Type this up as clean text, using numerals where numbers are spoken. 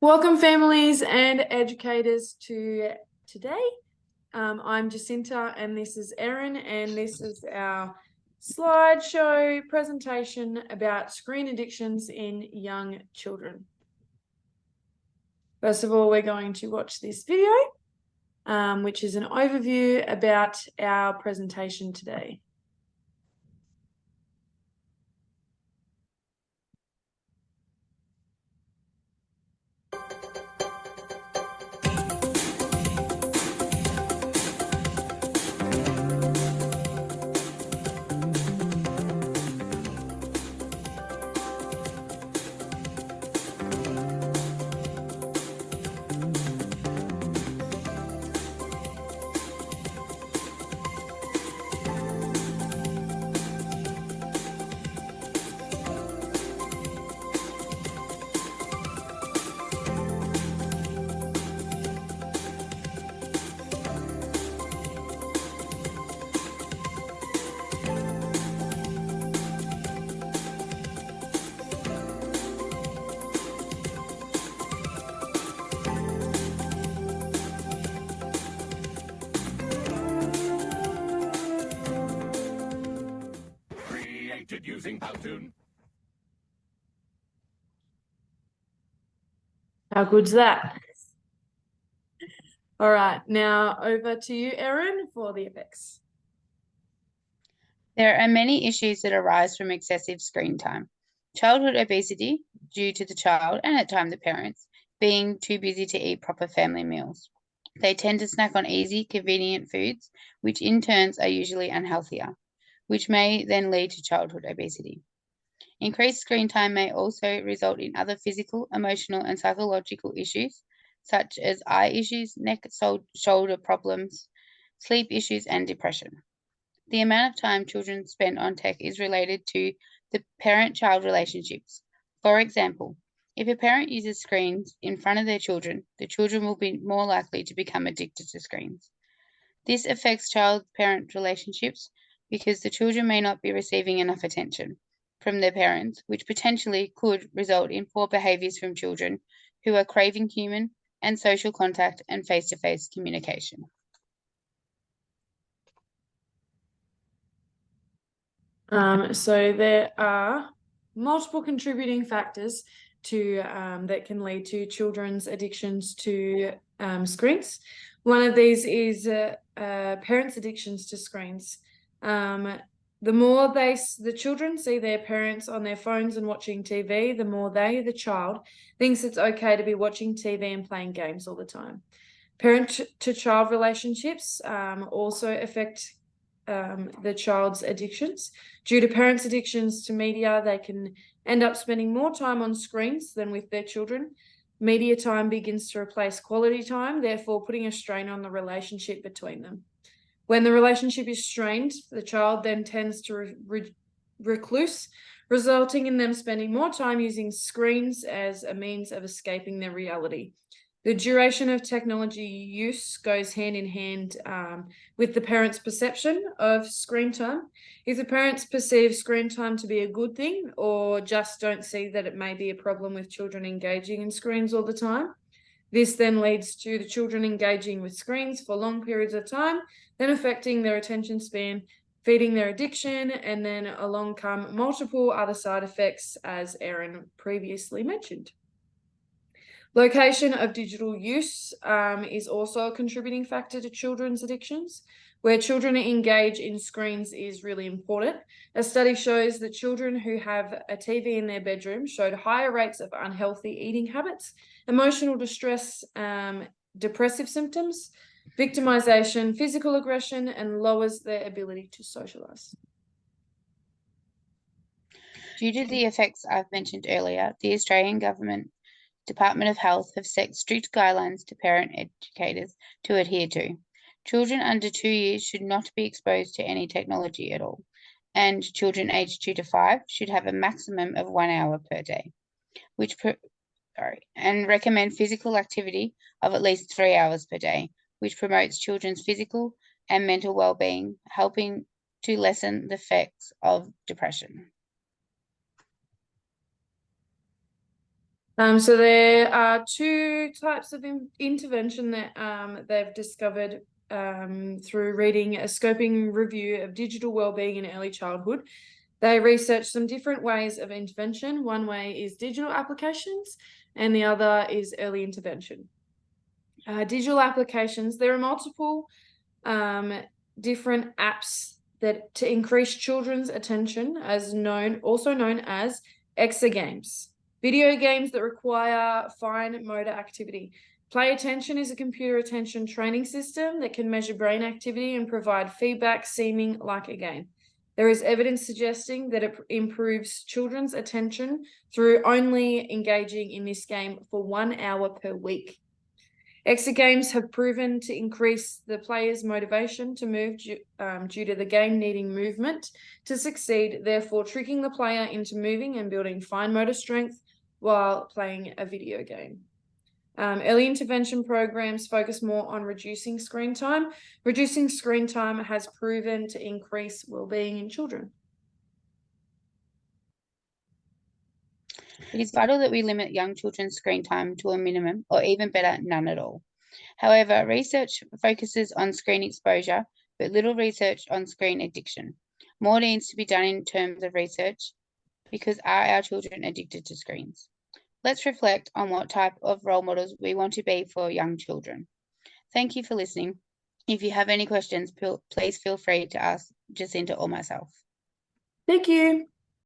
Welcome, families and educators, to today. I'm Jacinta and this is Erin, and this is our slideshow presentation about screen addictions in young children. First of all, we're going to watch this video, which is an overview about our presentation today. Using Powtoon. How good's that? All right, now over to you, Erin, for the effects. There are many issues that arise from excessive screen time. Childhood obesity, due to the child and at times the parents being too busy to eat proper family meals. They tend to snack on easy, convenient foods, which in turns are usually unhealthier, which may then lead to childhood obesity. Increased screen time may also result in other physical, emotional, and psychological issues, such as eye issues, neck, shoulder problems, sleep issues, and depression. The amount of time children spend on tech is related to the parent-child relationships. For example, if a parent uses screens in front of their children, the children will be more likely to become addicted to screens. This affects child-parent relationships because the children may not be receiving enough attention from their parents, which potentially could result in poor behaviors from children who are craving human and social contact and face-to-face communication. So there are multiple contributing factors to that can lead to children's addictions to screens. One of these is parents' addictions to screens. The more the children see their parents on their phones and watching TV, the more the child, thinks it's okay to be watching TV and playing games all the time. Parent-to-child relationships also affect the child's addictions. Due to parents' addictions to media, they can end up spending more time on screens than with their children. Media time begins to replace quality time, therefore putting a strain on the relationship between them. When the relationship is strained, the child then tends to recluse, resulting in them spending more time using screens as a means of escaping their reality. The duration of technology use goes hand in hand with the parent's perception of screen time. If the parents perceive screen time to be a good thing or just don't see that it may be a problem with children engaging in screens all the time, this then leads to the children engaging with screens for long periods of time, then affecting their attention span, feeding their addiction, and then along come multiple other side effects, as Erin previously mentioned. Location of digital use is also a contributing factor to children's addictions. Where children engage in screens is really important. A study shows that children who have a TV in their bedroom showed higher rates of unhealthy eating habits, emotional distress, depressive symptoms, victimization, physical aggression, and lowers their ability to socialize. Due to the effects I've mentioned earlier, the Australian Government Department of Health have set strict guidelines to parent educators to adhere to. Children under 2 years should not be exposed to any technology at all, and children aged 2 to 5 should have a maximum of 1 hour per day, and recommend physical activity of at least 3 hours per day, which promotes children's physical and mental well-being, helping to lessen the effects of depression. So there are two types of intervention that they've discovered through reading a scoping review of digital wellbeing in early childhood. They researched some different ways of intervention. One way is digital applications, and the other is early intervention. Digital applications, there are multiple different apps that to increase children's attention, also known as exergames. Video games that require fine motor activity. Play Attention is a computer attention training system that can measure brain activity and provide feedback seeming like a game. There is evidence suggesting that it improves children's attention through only engaging in this game for 1 hour per week. Exergames have proven to increase the player's motivation to move due to the game needing movement to succeed, therefore tricking the player into moving and building fine motor strength while playing a video game. Early intervention programs focus more on reducing screen time. Reducing screen time has proven to increase well-being in children. It is vital that we limit young children's screen time to a minimum, or even better, none at all. However, research focuses on screen exposure, but little research on screen addiction. More needs to be done in terms of research, because are our children addicted to screens? Let's reflect on what type of role models we want to be for young children. Thank you for listening. If you have any questions, please feel free to ask Jacinta or myself. Thank you.